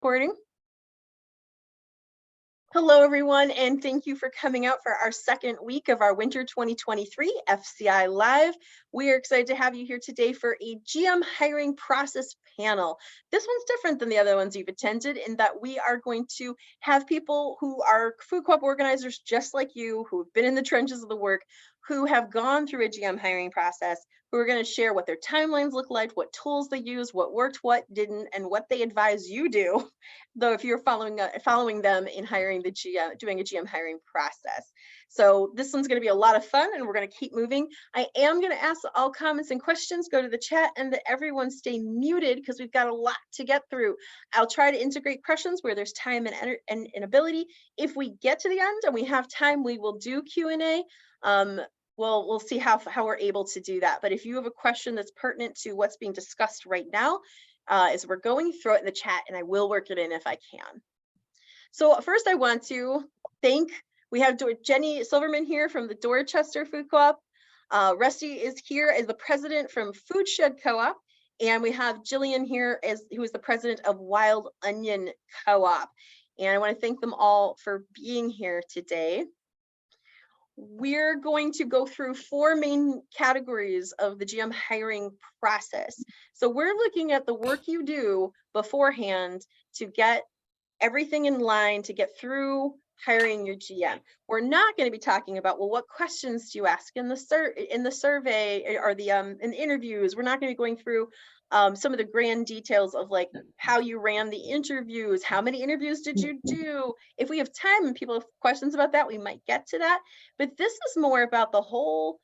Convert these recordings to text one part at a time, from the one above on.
recording. Hello, everyone, and thank you for coming out for our second week of our Winter 2023 FCI Live. We are excited to have you here today for a GM hiring process panel. This one's different than the other ones you've attended in that we are going to have people who are food co-op organizers just like you, who've been in the trenches of the work, who have gone through a GM hiring process, who are going to share what their timelines look like, what tools they use, what worked, what didn't, and what they advise you do, though if you're following them in hiring the GM, doing a GM hiring process. So this one's going to be a lot of fun, and we're going to keep moving. I am going to ask all comments and questions go to the chat, and that everyone stay muted because we've got a lot to get through. I'll try to integrate questions where there's time and ability. If we get to the end and we have time, we will do Q&A. We'll see how we're able to do that. But if you have a question that's pertinent to what's being discussed right now, as we're going, throw it in the chat and I will work it in if I can. So first I want to thank, we have Jenny Silverman here from the Dorchester Food Co-op. Rusty is here as the president from Food Shed Co-op. And we have Jillian here who is the president of Wild Onion Co-op. And I want to thank them all for being here today. We're going to go through 4 main categories of the GM hiring process. So we're looking at the work you do beforehand to get everything in line to get through hiring your GM. We're not going to be talking about, well, what questions do you ask in the survey or in the interviews. We're not going to be going through some of the grand details of like how you ran the interviews, how many interviews did you do? If we have time and people have questions about that, we might get to that. But this is more about the whole,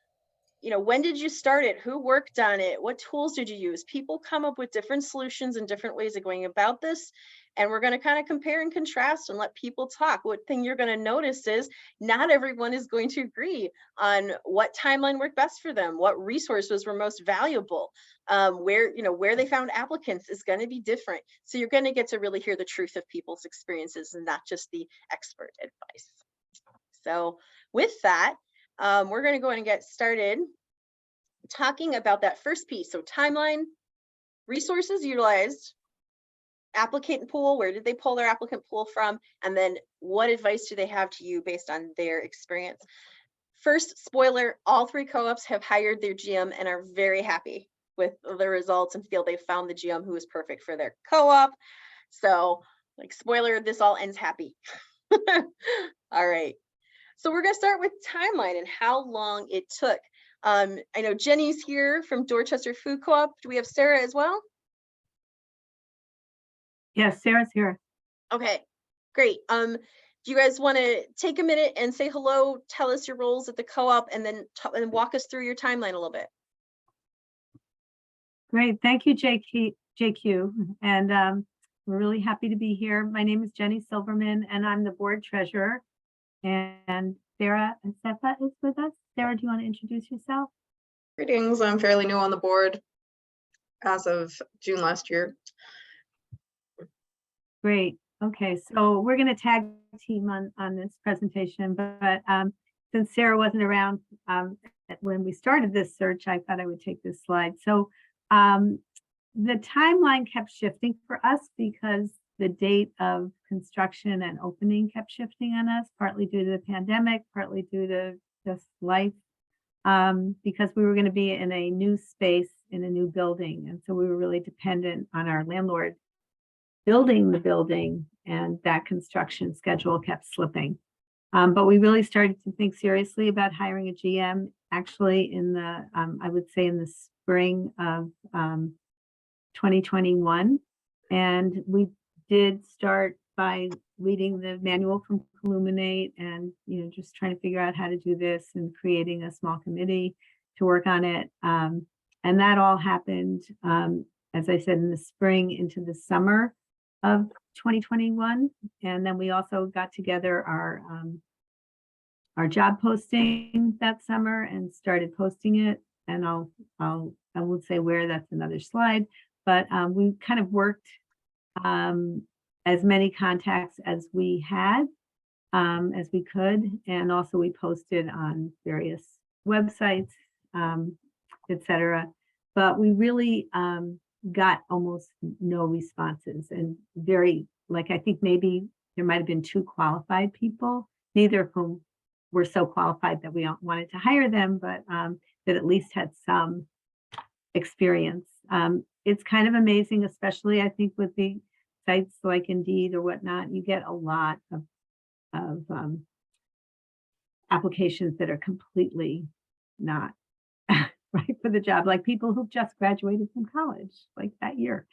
when did you start it? Who worked on it? What tools did you use? People come up with different solutions and different ways of going about this. And we're going to kind of compare and contrast and let people talk. What thing you're going to notice is not everyone is going to agree on what timeline worked best for them, what resources were most valuable, where they found applicants is going to be different. So you're going to get to really hear the truth of people's experiences and not just the expert advice. So with that, we're going to go ahead and get started talking about that first piece. So timeline, resources utilized, applicant pool, where did they pull their applicant pool from? And then what advice do they have to you based on their experience? First, spoiler, all 3 co-ops have hired their GM and are very happy with the results and feel they've found the GM who is perfect for their co-op. So like spoiler, this all ends happy. All right. So we're going to start with timeline and how long it took. I know Jenny's here from Dorchester Food Co-op. Do we have Sarah as well? Yes, Sarah's here. Okay, great. Do you guys want to take a minute and say hello, tell us your roles at the co-op, and then walk us through your timeline a little bit? Great, thank you, JQ. And we're really happy to be here. My name is Jenny Silverman, and I'm the board treasurer. And Sarah Acefa is with us. Sarah, do you want to introduce yourself? Greetings, I'm fairly new on the board as of June last year. Great. Okay, so we're going to tag team on this presentation, but since Sarah wasn't around when we started this search, I thought I would take this slide. So the timeline kept shifting for us because the date of construction and opening kept shifting on us, partly due to the pandemic, partly due to just life, because we were going to be in a new space in a new building. And so we were really dependent on our landlord building the building, and that construction schedule kept slipping. But we really started to think seriously about hiring a GM actually in the, I would say in the spring of 2021. And we did start by reading the manual from Illuminate and, just trying to figure out how to do this and creating a small committee to work on it. And that all happened, as I said, in the spring into the summer of 2021. And then we also got together our job posting that summer and started posting it. And I won't say where, that's another slide, but we kind of worked as many contacts as we had, as we could. And also we posted on various websites, etc. But we really got almost no responses and very like, I think maybe there might have been 2 qualified people, neither of whom were so qualified that we wanted to hire them, but that at least had some experience. It's kind of amazing, especially I think with the sites like Indeed or whatnot, you get a lot of applications that are completely not right for the job, like people who've just graduated from college, like that year,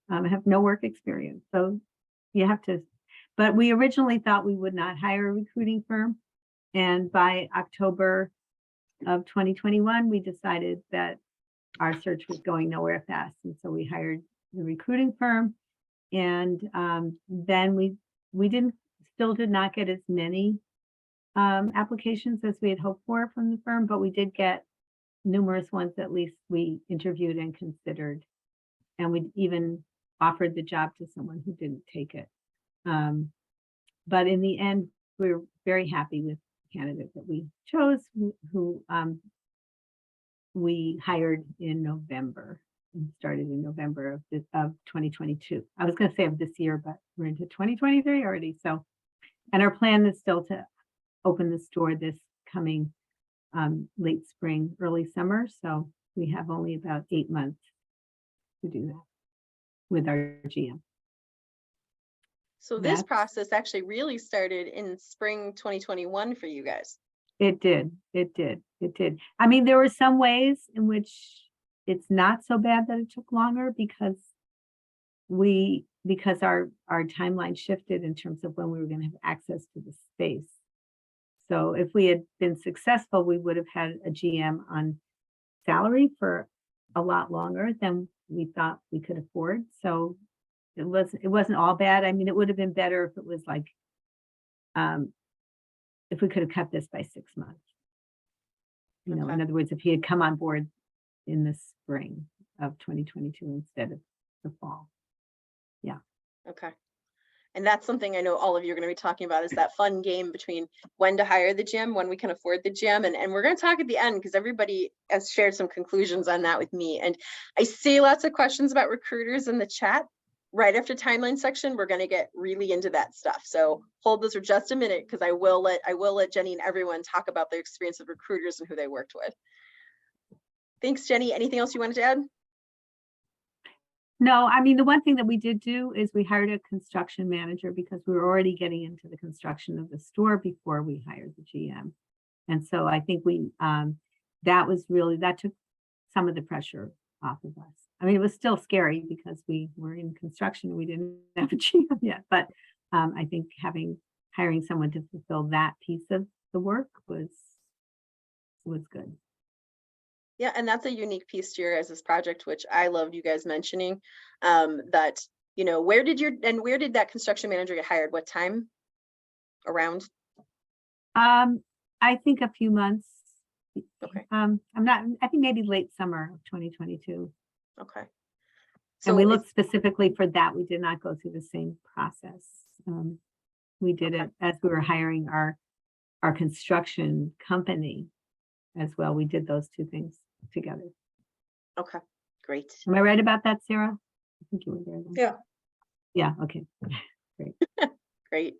have no work experience. So you have to, but we originally thought we would not hire a recruiting firm. And by October of 2021, we decided that our search was going nowhere fast. And so we hired the recruiting firm. And then we still did not get as many applications as we had hoped for from the firm, but we did get numerous ones at least we interviewed and considered. And we even offered the job to someone who didn't take it. But in the end, we were very happy with the candidate that we chose, who we hired in November and started in November of 2022. I was going to say of this year, but we're into 2023 already. So, and our plan is still to open the store this coming late spring, early summer. So we have only about 8 months to do that with our GM. So this process actually really started in spring 2021 for you guys. It did. I mean, there were some ways in which it's not so bad that it took longer because our timeline shifted in terms of when we were going to have access to the space. So if we had been successful, we would have had a GM on salary for a lot longer than we thought we could afford. So it wasn't all bad. I mean, it would have been better if it was like, if we could have cut this by 6 months. You know, in other words, if he had come on board in the spring of 2022 instead of the fall. Yeah. Okay. And that's something I know all of you are going to be talking about, is that fun game between when to hire the gym, when we can afford the gym. And we're going to talk at the end because everybody has shared some conclusions on that with me. And I see lots of questions about recruiters in the chat. Right after timeline section, we're going to get really into that stuff. So hold this for just a minute, because I will let Jenny and everyone talk about their experience of recruiters and who they worked with. Thanks, Jenny. Anything else you wanted to add? No, I mean, the one thing that we did do is we hired a construction manager because we were already getting into the construction of the store before we hired the GM. And so I think that took some of the pressure off of us. I mean, it was still scary because we were in construction and we didn't have a GM yet, but I think hiring someone to fulfill that piece of the work was good. Yeah, and that's a unique piece to your guys' project, which I loved you guys mentioning. That, you know, where did that construction manager get hired? What time around? I think a few months. Okay. I think maybe late summer of 2022. Okay. So and we looked specifically for that. We did not go through the same process. We did it as we were hiring our construction company as well. We did those two things together. Okay, great. Am I right about that, Sarah? I think you were there then. Yeah. Yeah, okay. Great. Great.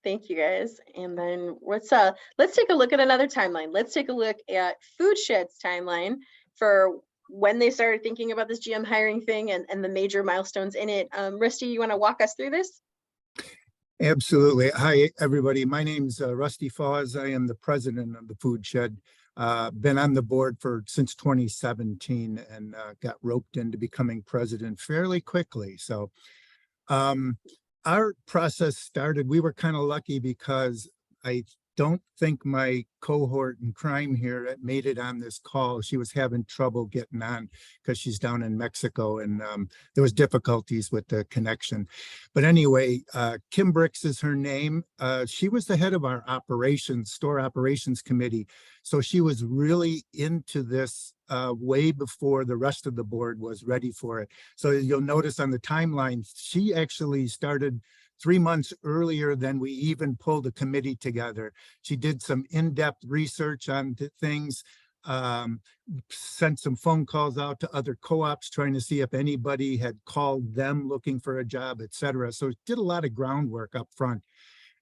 Thank you guys. And then let's take a look at another timeline. Let's take a look at Food Shed's timeline for when they started thinking about this GM hiring thing and the major milestones in it. Rusty, you want to walk us through this? Absolutely. Hi, everybody. My name's Rusty Foz. I am the president of the Food Shed. Been on the board since 2017 and got roped into becoming president fairly quickly. So our process started, we were kind of lucky because I don't think my cohort in crime here made it on this call. She was having trouble getting on because she's down in Mexico and there was difficulties with the connection. But anyway, Kim Bricks is her name. She was the head of our store operations committee. So she was really into this way before the rest of the board was ready for it. So you'll notice on the timeline, she actually started 3 months earlier than we even pulled a committee together. She did some in-depth research on things. Sent some phone calls out to other co-ops trying to see if anybody had called them looking for a job, et cetera. So did a lot of groundwork up front.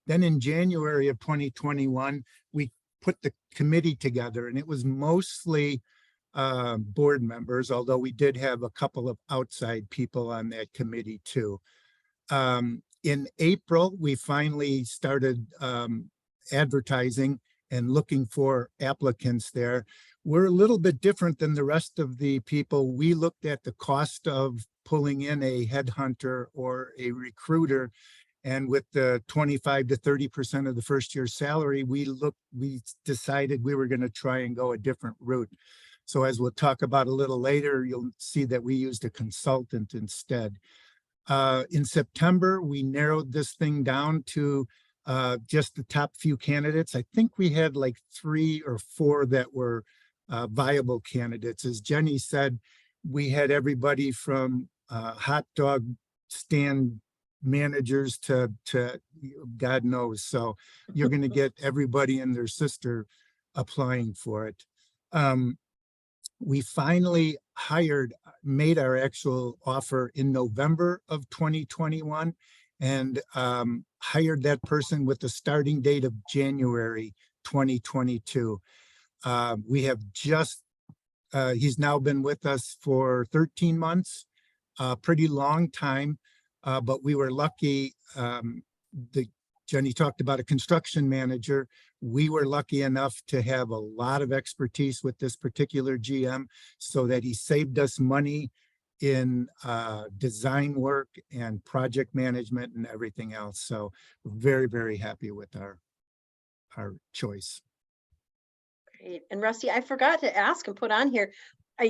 Then in January of 2021, we put the committee together, and it was mostly board members, although we did have a couple of outside people on that committee too. In April, we finally started advertising and looking for applicants there. We're a little bit different than the rest of the people. We looked at the cost of pulling in a headhunter or a recruiter, and with the 25 to 30% of the first year salary, we decided we were going to try and go a different route. So as we'll talk about a little later, you'll see that we used a consultant instead. In September, we narrowed this thing down to just the top few candidates. I think we had like 3 or 4 that were viable candidates. As Jenny said, we had everybody from hot dog stand managers to God knows. So you're going to get everybody and their sister applying for it. We finally made our actual offer in November of 2021 and hired that person with the starting date of January 2022. We have he's now been with us for 13 months, a pretty long time, but we were lucky. Jenny talked about a construction manager. We were lucky enough to have a lot of expertise with this particular GM so that he saved us money in design work and project management and everything else. So we're very, very happy with our choice. Great. And Rusty, I forgot to ask and put on here,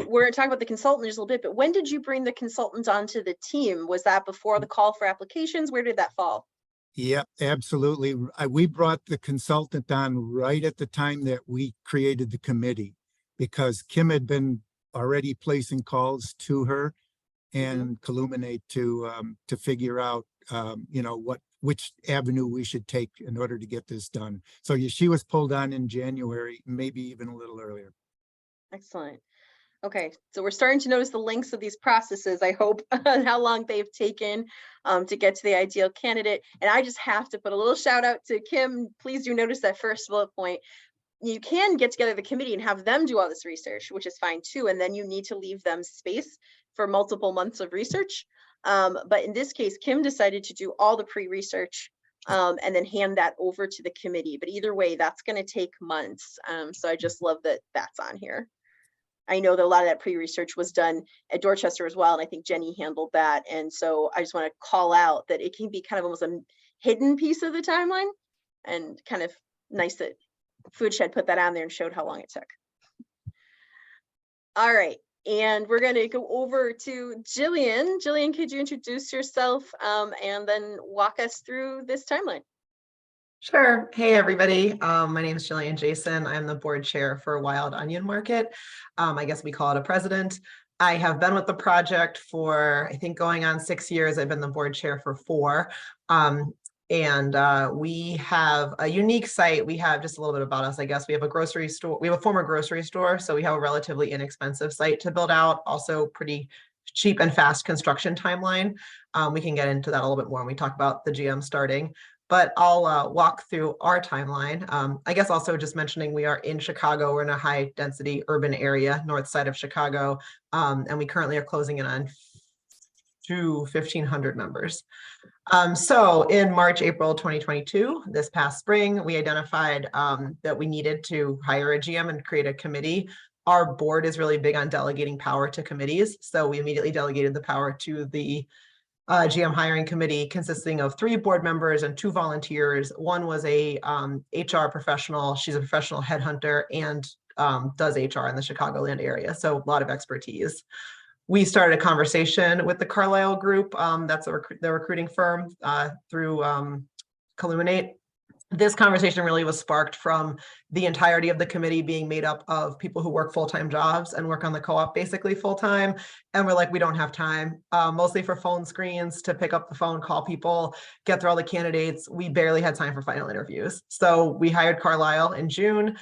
we're talking about the consultant just a little bit, but when did you bring the consultant onto the team? Was that before the call for applications? Where did that fall? Yep, absolutely. We brought the consultant on right at the time that we created the committee, because Kim had been already placing calls to her and Colluminate to figure out, which avenue we should take in order to get this done. So she was pulled on in January, maybe even a little earlier. Excellent. Okay, so we're starting to notice the lengths of these processes, I hope, and how long they've taken to get to the ideal candidate. And I just have to put a little shout out to Kim. Please do notice that first bullet point. You can get together the committee and have them do all this research, which is fine too. And then you need to leave them space for multiple months of research. But in this case, Kim decided to do all the pre-research and then hand that over to the committee. But either way, that's going to take months. So I just love that that's on here. I know that a lot of that pre-research was done at Dorchester as well, and I think Jenny handled that. And so I just want to call out that it can be kind of almost a hidden piece of the timeline, and kind of nice that Food Shed put that on there and showed how long it took. All right, and we're going to go over to Jillian. Jillian, could you introduce yourself and then walk us through this timeline? Sure. Hey, everybody. My name is Jillian Jason. I'm the board chair for Wild Onion Market. I guess we call it a president. I have been with the project for, I think, going on 6 years. I've been the board chair for 4. We have a unique site. We have just a little bit about us, I guess. We have a grocery store. We have a former grocery store. So we have a relatively inexpensive site to build out. Also pretty cheap and fast construction timeline. We can get into that a little bit more when we talk about the GM starting. But I'll walk through our timeline. I guess also just mentioning we are in Chicago. We're in a high density urban area, north side of Chicago. And we currently are closing in on 1,500 members. So in March, April 2022, this past spring, we identified that we needed to hire a GM and create a committee. Our board is really big on delegating power to committees. So we immediately delegated the power to the GM hiring committee, consisting of 3 board members and 2 volunteers. One was a HR professional. She's a professional headhunter and does HR in the Chicagoland area. So a lot of expertise. We started a conversation with the Carlisle group. That's the recruiting firm through Colluminate. This conversation really was sparked from the entirety of the committee being made up of people who work full-time jobs and work on the co-op basically full-time. And we're like, we don't have time, mostly for phone screens, to pick up the phone, call people, get through all the candidates. We barely had time for final interviews. So we hired Carlisle in June.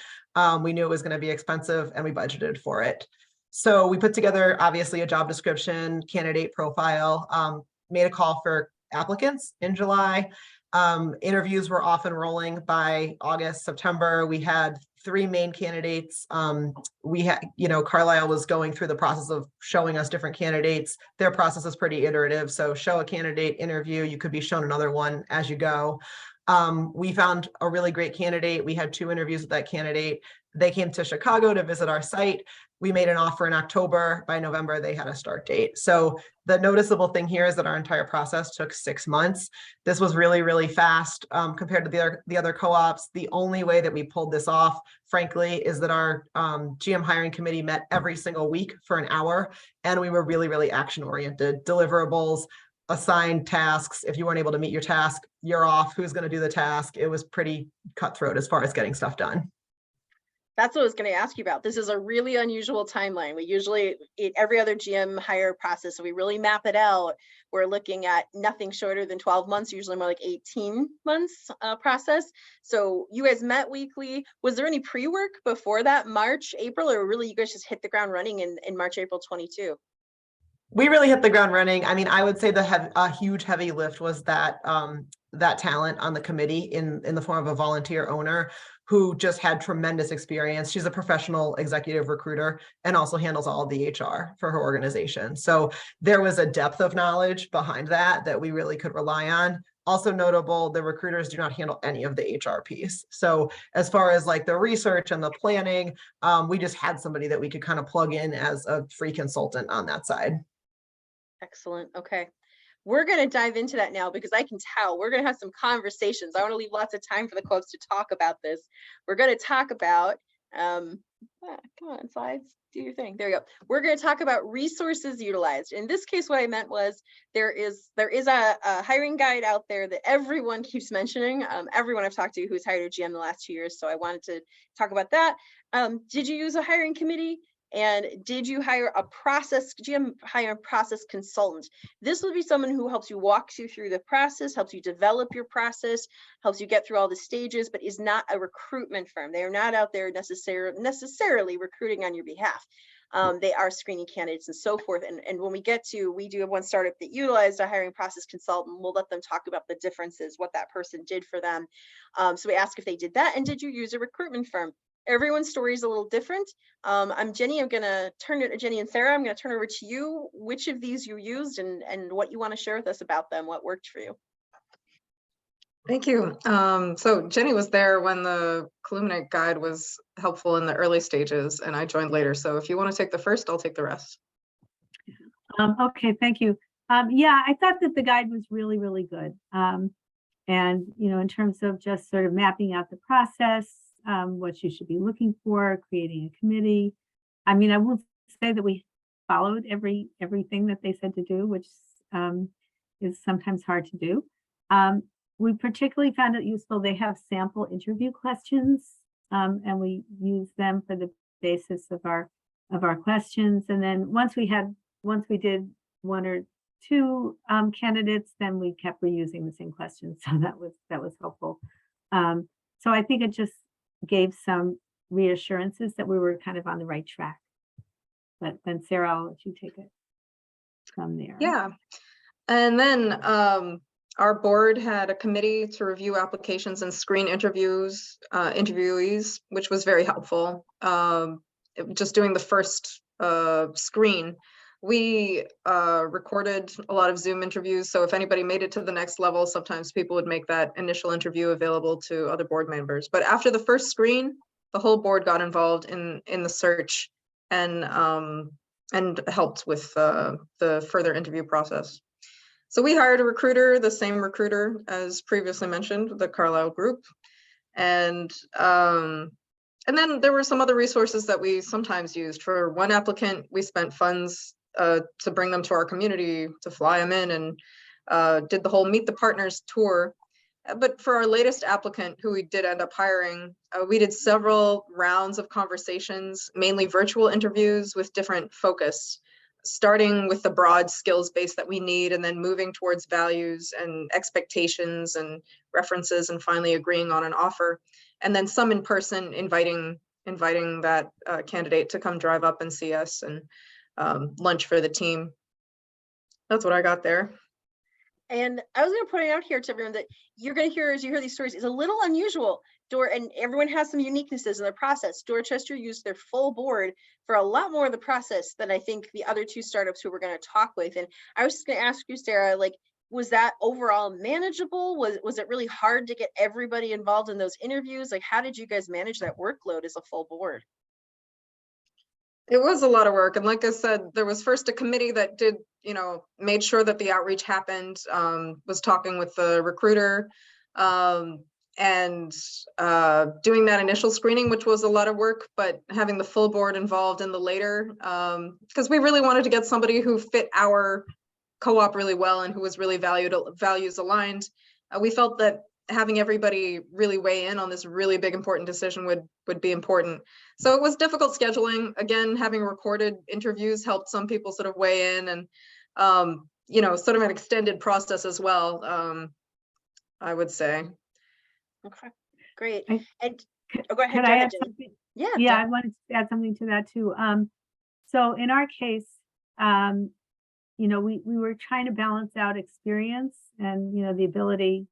We knew it was going to be expensive and we budgeted for it. So we put together, obviously, a job description, candidate profile, made a call for applicants in July. Interviews were off and rolling by August, September. We had 3 main candidates. We had, Carlisle was going through the process of showing us different candidates. Their process is pretty iterative. So show a candidate, interview, you could be shown another one as you go. We found a really great candidate. We had 2 interviews with that candidate. They came to Chicago to visit our site. We made an offer in October. By November, they had a start date. So the noticeable thing here is that our entire process took 6 months. This was really, really fast compared to the other co-ops. The only way that we pulled this off, frankly, is that our GM hiring committee met every single week for an hour, and we were really, really action-oriented. Deliverables, assigned tasks. If you weren't able to meet your task, you're off. Who's going to do the task? It was pretty cutthroat as far as getting stuff done. That's what I was going to ask you about. This is a really unusual timeline. We usually, every other GM hire process, so we really map it out. We're looking at nothing shorter than 12 months, usually more like 18 months process. So you guys met weekly. Was there any pre-work before that, March, April, or really you guys just hit the ground running in March, April 22? We really hit the ground running. I mean, I would say a huge heavy lift was that that talent on the committee in the form of a volunteer owner who just had tremendous experience. She's a professional executive recruiter and also handles all of the HR for her organization. So there was a depth of knowledge behind that we really could rely on. Also notable, the recruiters do not handle any of the HR piece. So as far as like the research and the planning, we just had somebody that we could kind of plug in as a free consultant on that side. Excellent. Okay. We're going to dive into that now because I can tell we're going to have some conversations. I want to leave lots of time for the co-ops to talk about this. We're going to talk about, come on, slides, do your thing. There you go. We're going to talk about resources utilized. In this case, what I meant was there is a hiring guide out there that everyone keeps mentioning. Everyone I've talked to who's hired a GM the last 2 years. So I wanted to talk about that. Did you use a hiring committee? And did you hire a GM hire a process consultant? This will be someone who helps you walk you through the process, helps you develop your process, helps you get through all the stages, but is not a recruitment firm. They are not out there necessarily recruiting on your behalf. They are screening candidates and so forth. And when we do have one startup that utilized a hiring process consultant. We'll let them talk about the differences, what that person did for them. So we ask if they did that. And did you use a recruitment firm? Everyone's story is a little different. I'm Jenny. I'm going to turn it to Jenny and Sarah. I'm going to turn over to you, which of these you used and what you want to share with us about them, what worked for you. Thank you. So Jenny was there when the Colluminate guide was helpful in the early stages, and I joined later. So if you want to take the first, I'll take the rest. Okay, thank you. Yeah, I thought that the guide was really, really good. And, in terms of just sort of mapping out the process, what you should be looking for, creating a committee. I mean, I will say that we followed everything that they said to do, which is sometimes hard to do. We particularly found it useful. They have sample interview questions, and we use them for the basis of our questions. And then once we did 1 or 2 candidates, then we kept reusing the same questions. So that was helpful. So I think it just gave some reassurances that we were kind of on the right track. But then Sarah, I'll let you take it from there. Yeah. And then our board had a committee to review applications and screen interviewees, which was very helpful. Just doing the first screen, we recorded a lot of Zoom interviews. So if anybody made it to the next level, sometimes people would make that initial interview available to other board members. But after the first screen, the whole board got involved in the search and helped with the further interview process. So we hired a recruiter, the same recruiter as previously mentioned, the Carlisle group. And then there were some other resources that we sometimes used. For one applicant, we spent funds to bring them to our community, to fly them in, and did the whole Meet the Partners tour But for our latest applicant, who we did end up hiring, we did several rounds of conversations, mainly virtual interviews with different focus, starting with the broad skills base that we need, and then moving towards values and expectations and references, and finally agreeing on an offer. And then some in person, inviting that candidate to come drive up and see us, and lunch for the team. That's what I got there. And I was going to point it out here to everyone that you're going to hear as you hear these stories is a little unusual. And everyone has some uniquenesses in their process. Dorchester used their full board for a lot more of the process than I think the other two startups who we're going to talk with. And I was just going to ask you, Sarah, like, was that overall manageable? Was it really hard to get everybody involved in those interviews? Like, how did you guys manage that workload as a full board? It was a lot of work. And like I said, there was first a committee that did, made sure that the outreach happened, was talking with the recruiter, and doing that initial screening, which was a lot of work, but having the full board involved in the later, because we really wanted to get somebody who fit our co-op really well and who was really values aligned. We felt that having everybody really weigh in on this really big important decision would be important. So it was difficult scheduling. Again, having recorded interviews helped some people sort of weigh in, and sort of an extended process as well, I would say. Okay, great. I- And go ahead. Could I add something? Yeah, I wanted to add something to that too. So in our case, we were trying to balance out experience and, the ability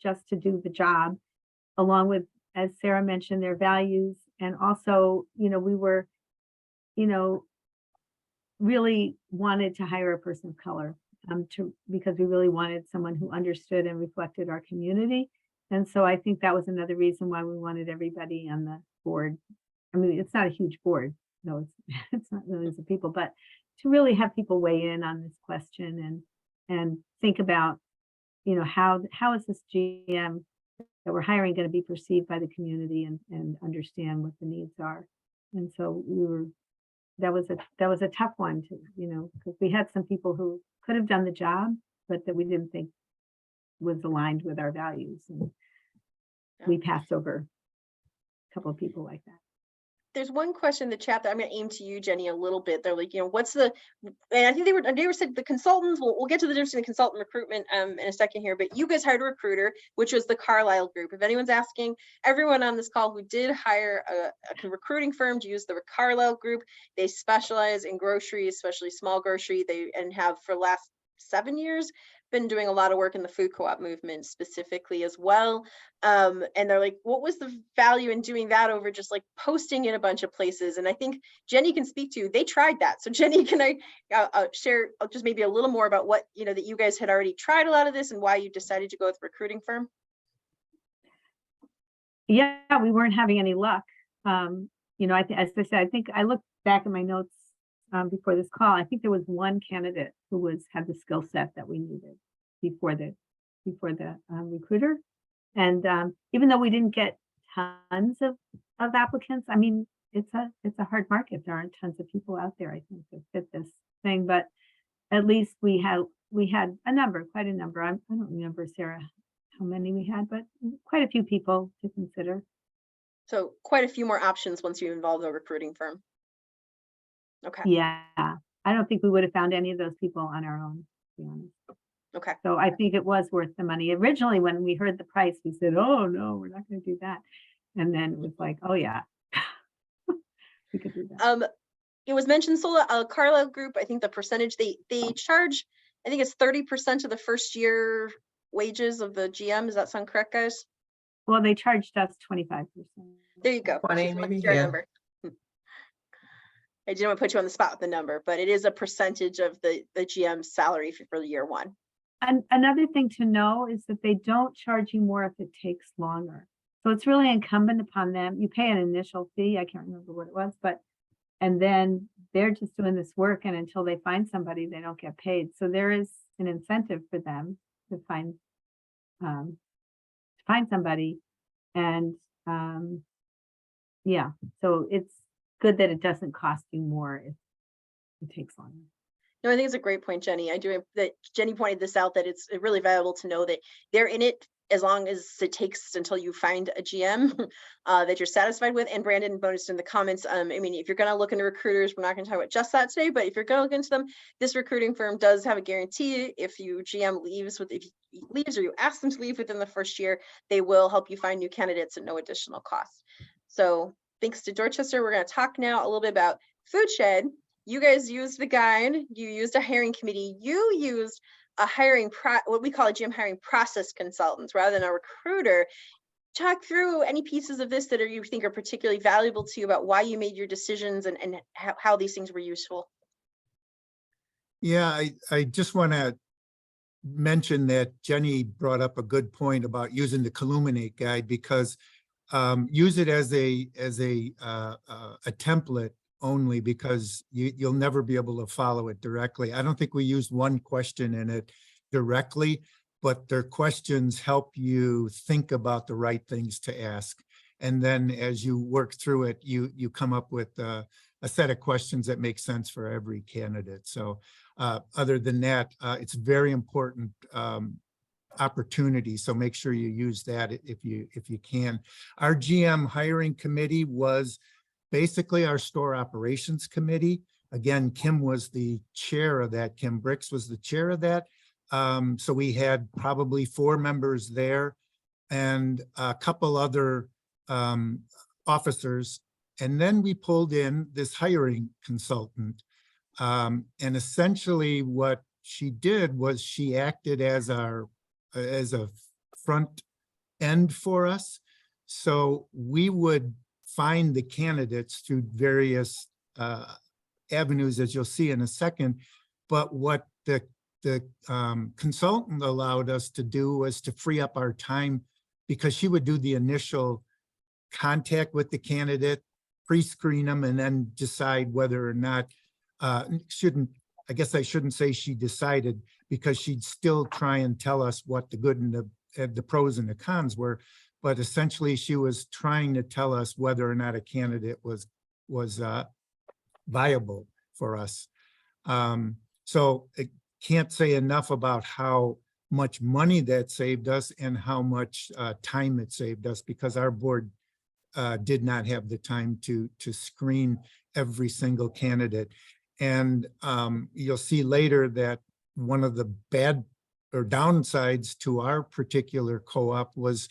just to do the job, along with, as Sarah mentioned, their values. And also, we were, really wanted to hire a person of color, because we really wanted someone who understood and reflected our community. And so I think that was another reason why we wanted everybody on the board. I mean, it's not a huge board. No, it's not millions of people, but to really have people weigh in on this question and think about, how is this GM that we're hiring going to be perceived by the community, and understand what the needs are. And so that was a tough one to, because we had some people who could have done the job, but that we didn't think was aligned with our values. And we passed over a couple of people like that. There's one question in the chat that I'm going to aim to you, Jenny, a little bit. They're like, what's the, and I think they were said the consultants, we'll get to the difference in the consultant recruitment in a second here, but you guys hired a recruiter, which was the Carlisle group. If anyone's asking, everyone on this call who did hire a recruiting firm to use the Carlisle group, they specialize in grocery, especially small grocery. And have for the last 7 years been doing a lot of work in the food co-op movement specifically as well. And they're like, what was the value in doing that over just like posting in a bunch of places? And I think Jenny can speak to, they tried that. So Jenny, can I share just maybe a little more about what, that you guys had already tried a lot of this and why you decided to go with a recruiting firm? Yeah, we weren't having any luck. As I said, I think I looked back at my notes before this call. I think there was one candidate who had the skill set that we needed before the recruiter. And even though we didn't get tons of applicants, I mean, it's a hard market. There aren't tons of people out there, I think, that fit this thing. But at least we had quite a number. I don't remember, Sarah, how many we had, but quite a few people to consider. So quite a few more options once you involve a recruiting firm. Okay. Yeah, I don't think we would have found any of those people on our own, to be honest. Okay. So I think it was worth the money. Originally, when we heard the price, we said, oh no, we're not going to do that. And then it was like, oh yeah, we could do that. It was mentioned, Carlisle group, I think the percentage they charge, I think it's 30% of the first year wages of the GM. Does that sound correct, guys? Well, they charged us 25%. There you go. 20 maybe, yeah. Number. I didn't want to put you on the spot with the number, but it is a percentage of the GM's salary for year one. And another thing to know is that they don't charge you more if it takes longer. So it's really incumbent upon them. You pay an initial fee. I can't remember what it was, and then they're just doing this work, and until they find somebody, they don't get paid. So there is an incentive for them to find somebody. And yeah, so it's good that it doesn't cost you more if it takes longer. No, I think it's a great point, Jenny. Jenny pointed this out, that it's really valuable to know that they're in it as long as it takes until you find a GM that you're satisfied with. And Brandon bonus in the comments, I mean, if you're going to look into recruiters, we're not going to talk about just that today, but if you're going to look into them, this recruiting firm does have a guarantee. If you GM leaves or you ask them to leave within the first year, they will help you find new candidates at no additional cost. So thanks to Dorchester, we're going to talk now a little bit about Food Shed. You guys used the guide, you used a hiring committee, you used a what we call a GM hiring process consultant rather than a recruiter. Talk through any pieces of this that you think are particularly valuable to you about why you made your decisions and how these things were useful. Yeah, I just want to mention that Jenny brought up a good point about using the Colluminate guide, because use it as a template only, because you'll never be able to follow it directly. I don't think we used one question in it directly, but their questions help you think about the right things to ask. And then as you work through it, you come up with a set of questions that make sense for every candidate. So other than that, it's very important opportunity. So make sure you use that if you can. Our GM hiring committee was basically our store operations committee. Again, Kim was the chair of that. Kim Bricks was the chair of that. So we had probably 4 members there and a couple other officers. And then we pulled in this hiring consultant. And essentially what she did was she acted as a front end for us. So we would find the candidates through various avenues, as you'll see in a second. But what the consultant allowed us to do was to free up our time, because she would do the initial contact with the candidate, pre-screen them, and then decide whether or not, I guess I shouldn't say she decided, because she'd still try and tell us what the good and the pros and the cons were. But essentially she was trying to tell us whether or not a candidate was viable for us. So I can't say enough about how much money that saved us and how much time it saved us, because our board did not have the time to screen every single candidate. And you'll see later that one of the bad or downsides to our particular co-op was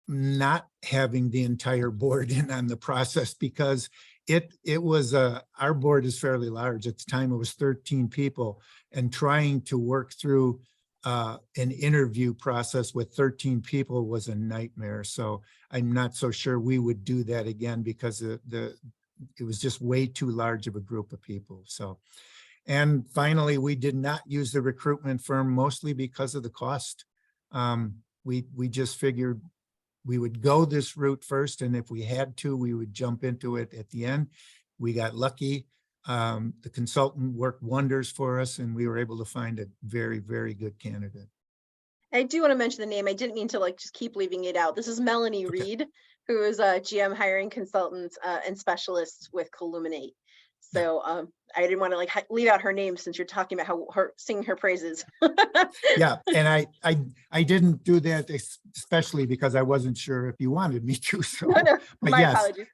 not having the entire board in on the process, because it was our board is fairly large. At the time it was 13 people, and trying to work through an interview process with 13 people was a nightmare. So I'm not so sure we would do that again, because it was just way too large of a group of people. So, and finally, we did not use the recruitment firm, mostly because of the cost. We just figured we would go this route first, and if we had to, we would jump into it at the end. We got lucky. The consultant worked wonders for us, and we were able to find a very, very good candidate. I do want to mention the name. I didn't mean to just keep leaving it out. This is Melanie Reed, who is a GM hiring consultant and specialist with Colluminate. So I didn't want to leave out her name, since you're talking about singing her praises. Yeah, and I didn't do that especially because I wasn't sure if you wanted me to. So, No, but my yes. apologies.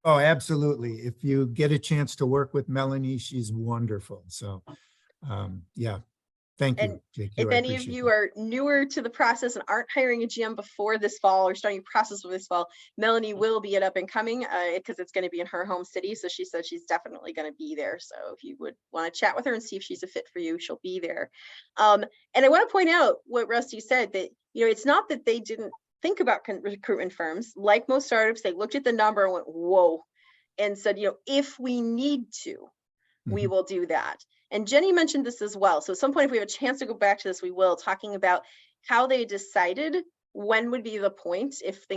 Oh, absolutely. If you get a chance to work with Melanie, she's wonderful. So, yeah, thank you, JQ. If any of you are newer to the process and aren't hiring a GM before this fall or starting a process with this fall, Melanie will be at Up and Coming because it's going to be in her home city. So she said she's definitely going to be there. So if you would want to chat with her and see if she's a fit for you, she'll be there. And I want to point out what Rusty said, that, it's not that they didn't think about recruitment firms. Like most startups, they looked at the number and went, whoa, and said, if we need to, we will do that. And Jenny mentioned this as well. So at some point, if we have a chance to go back to this, we will, talking about how they decided when would be the point if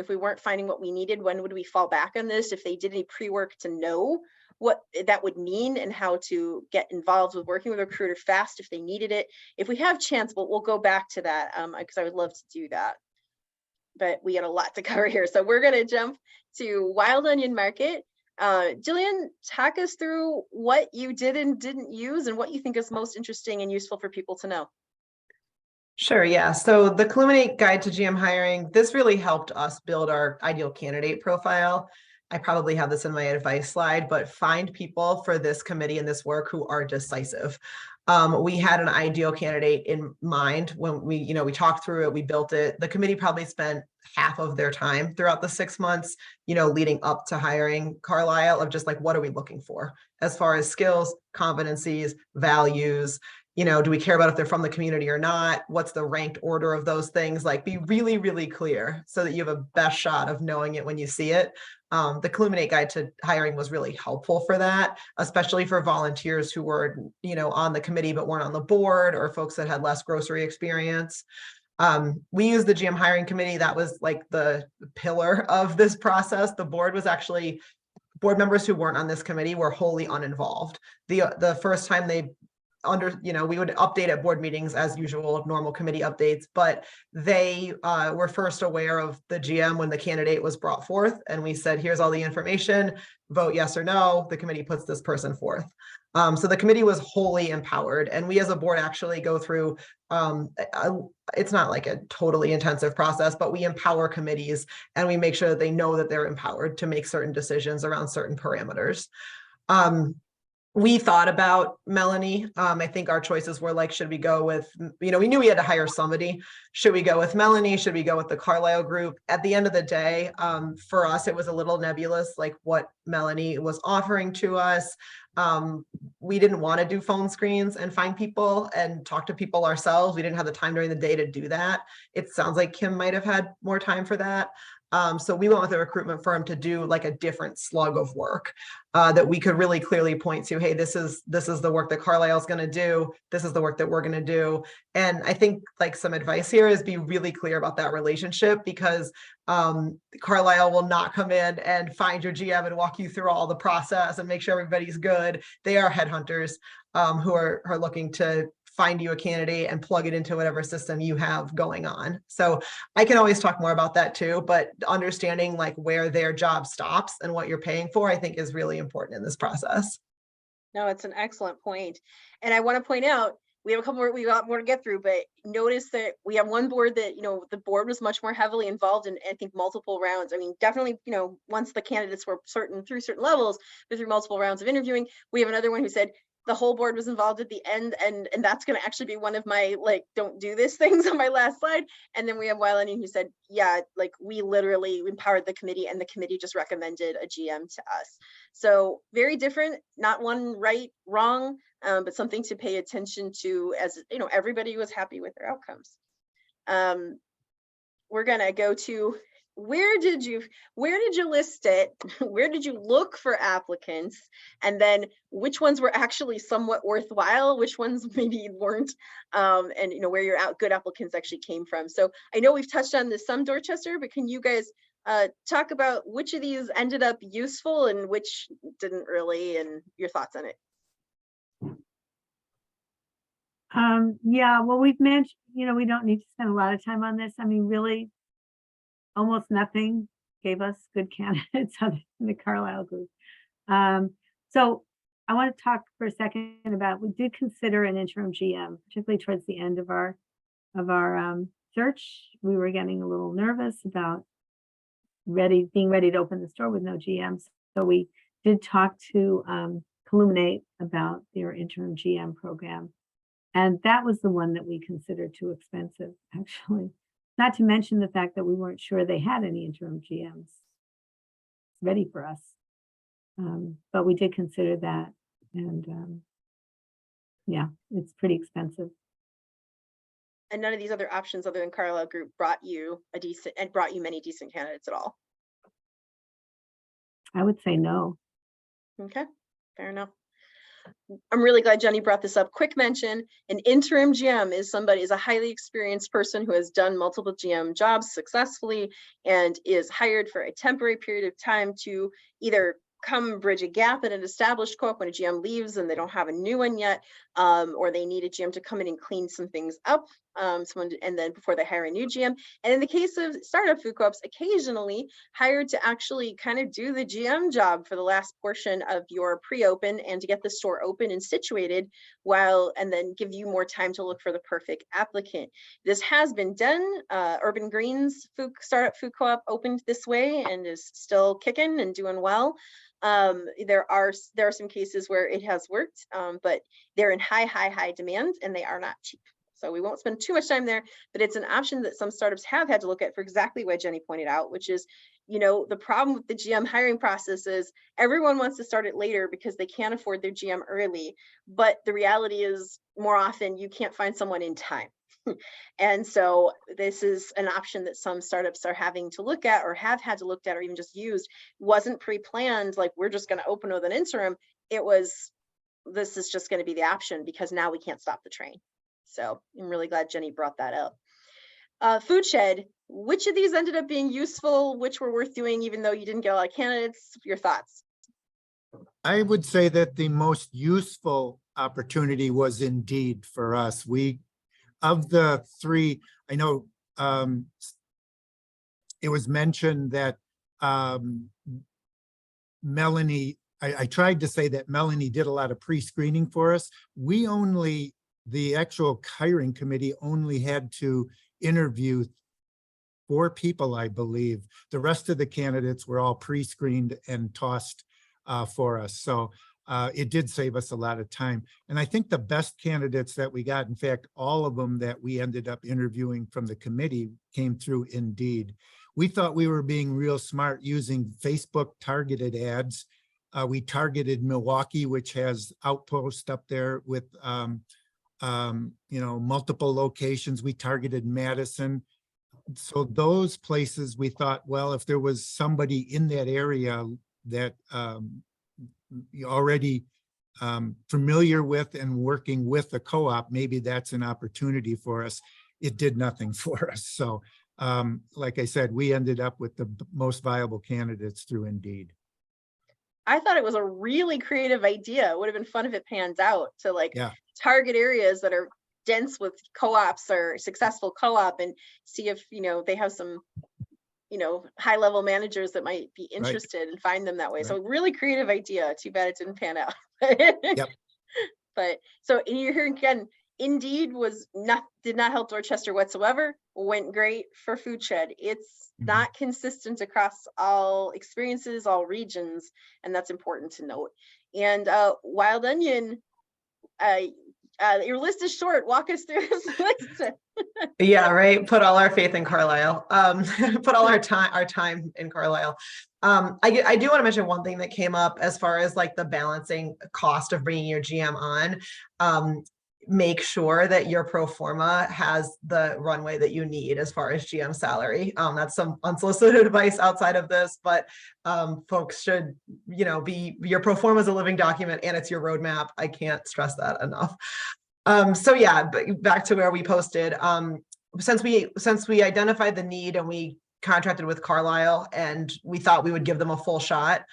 we weren't finding what we needed, when would we fall back on this, if they did any pre-work to know what that would mean and how to get involved with working with a recruiter fast if they needed it. If we have chance, we'll go back to that because I would love to do that. But we had a lot to cover here. So we're going to jump to Wild Onion Market. Jillian, talk us through what you did and didn't use and what you think is most interesting and useful for people to know. Sure, yeah. So the Culminate Guide to GM Hiring, this really helped us build our ideal candidate profile. I probably have this in my advice slide, but find people for this committee and this work who are decisive. We had an ideal candidate in mind when we talked through it, we built it. The committee probably spent half of their time throughout the 6 months, leading up to hiring Carlisle, of just like, what are we looking for as far as skills, competencies, values, do we care about if they're from the community or not? What's the ranked order of those things? Like, be really, really clear so that you have a best shot of knowing it when you see it. The Culminate Guide to Hiring was really helpful for that, especially for volunteers who were, on the committee but weren't on the board, or folks that had less grocery experience. We used the GM hiring committee. That was like the pillar of this process. The board was actually, board members who weren't on this committee were wholly uninvolved. The first time they we would update at board meetings as usual, normal committee updates, but they were first aware of the GM when the candidate was brought forth, and we said, here's all the information, vote yes or no, the committee puts this person forth. So the committee was wholly empowered, and we as a board actually go through, it's not like a totally intensive process, but we empower committees and we make sure that they know that they're empowered to make certain decisions around certain parameters. We thought about Melanie. I think our choices were like, should we go with, we knew we had to hire somebody. Should we go with Melanie? Should we go with the Carlisle group? At the end of the day, for us, it was a little nebulous, like what Melanie was offering to us. We didn't want to do phone screens and find people and talk to people ourselves. We didn't have the time during the day to do that. It sounds like Kim might have had more time for that. So we went with a recruitment firm to do like a different slug of work that we could really clearly point to. Hey, this is the work that Carlisle's going to do. This is the work that we're going to do. And I think like some advice here is be really clear about that relationship, because Carlisle will not come in and find your GM and walk you through all the process and make sure everybody's good. They are headhunters who are looking to find you a candidate and plug it into whatever system you have going on. So I can always talk more about that too, but understanding like where their job stops and what you're paying for, I think is really important in this process. No, it's an excellent point. And I want to point out, we have we got more to get through, but notice that we have one board that, the board was much more heavily involved in, I think, multiple rounds. I mean, definitely, once the candidates were through certain levels, but through multiple rounds of interviewing. We have another one who said, the whole board was involved at the end, and that's going to actually be one of my like don't do this things on my last slide. And then we have Wylani who said, yeah, like we literally empowered the committee and the committee just recommended a GM to us. So very different, not one right, wrong, but something to pay attention to, as everybody was happy with their outcomes. We're gonna go to, where did you list it? Where did you look for applicants? And then which ones were actually somewhat worthwhile, which ones maybe weren't, and where your good applicants actually came from. So I know we've touched on this some, Dorchester, but can you guys talk about which of these ended up useful and which didn't really, and your thoughts on it? Yeah, well, we've mentioned, we don't need to spend a lot of time on this. I mean, really, almost nothing gave us good candidates other than the Carlisle group. So I want to talk for a second about, we did consider an interim GM, particularly towards the end of our search. We were getting a little nervous about being ready to open the store with no GMs. So we did talk to Culminate about their interim GM program. And that was the one that we considered too expensive, actually. Not to mention the fact that we weren't sure they had any interim GMs ready for us. But we did consider that. And yeah, it's pretty expensive. And none of these other options other than Carlisle Group brought you many decent candidates at all? I would say no. Okay, fair enough. I'm really glad Jenny brought this up. Quick mention, an interim GM is a highly experienced person who has done multiple GM jobs successfully and is hired for a temporary period of time to either come bridge a gap in an established co-op when a GM leaves and they don't have a new one yet, or they need a GM to come in and clean some things up and then before they hire a new GM. And in the case of startup food co-ops, occasionally hired to actually kind of do the GM job for the last portion of your pre-open and to get the store open and situated and then give you more time to look for the perfect applicant. This has been done. Urban Greens startup food co-op opened this way and is still kicking and doing well. There are some cases where it has worked, but they're in high demand and they are not cheap. So we won't spend too much time there, but it's an option that some startups have had to look at for exactly what Jenny pointed out, which is, the problem with the GM hiring process is everyone wants to start it later because they can't afford their GM early. But the reality is more often you can't find someone in time. And so this is an option that some startups are having to look at or have had to look at or even just used. Wasn't pre-planned, like we're just going to open with an interim. It was, this is just going to be the option because now we can't stop the train. So I'm really glad Jenny brought that up. Food Shed, which of these ended up being useful? Which were worth doing even though you didn't get a lot of candidates? Your thoughts? I would say that the most useful opportunity was Indeed for us. Of the three, I know it was mentioned that Melanie, I tried to say that Melanie did a lot of pre-screening for us. The actual hiring committee only had to interview 4 people, I believe. The rest of the candidates were all pre-screened and tossed for us. So it did save us a lot of time. And I think the best candidates that we got, in fact, all of them that we ended up interviewing from the committee came through Indeed. We thought we were being real smart using Facebook targeted ads. We targeted Milwaukee, which has outposts up there with multiple locations. We targeted Madison. So those places we thought, well, if there was somebody in that area that you're already familiar with and working with the co-op, maybe that's an opportunity for us. It did nothing for us. So like I said, we ended up with the most viable candidates through Indeed. I thought it was a really creative idea. It would have been fun if it pans out to target areas that are dense with co-ops or successful co-op and see if, they have some, high level managers that might be interested and find them that way. Right. So really creative idea. Too bad it didn't pan out. Yep. But so you're hearing again, Indeed did not help Dorchester whatsoever. Went great for Food Shed. It's not consistent across all experiences, all regions, and that's important to note. And Wild Onion, your list is short. Walk us through this list. Yeah, right. Put all our faith in Carlisle. Put all our time in Carlisle. I do want to mention one thing that came up as far as like the balancing cost of bringing your GM on. Make sure that your pro forma has the runway that you need as far as GM salary. That's some unsolicited advice outside of this, but folks should, your pro forma is a living document and it's your roadmap. I can't stress that enough. So yeah, but back to where we posted. Since we identified the need and we contracted with Carlisle and we thought we would give them a full shot,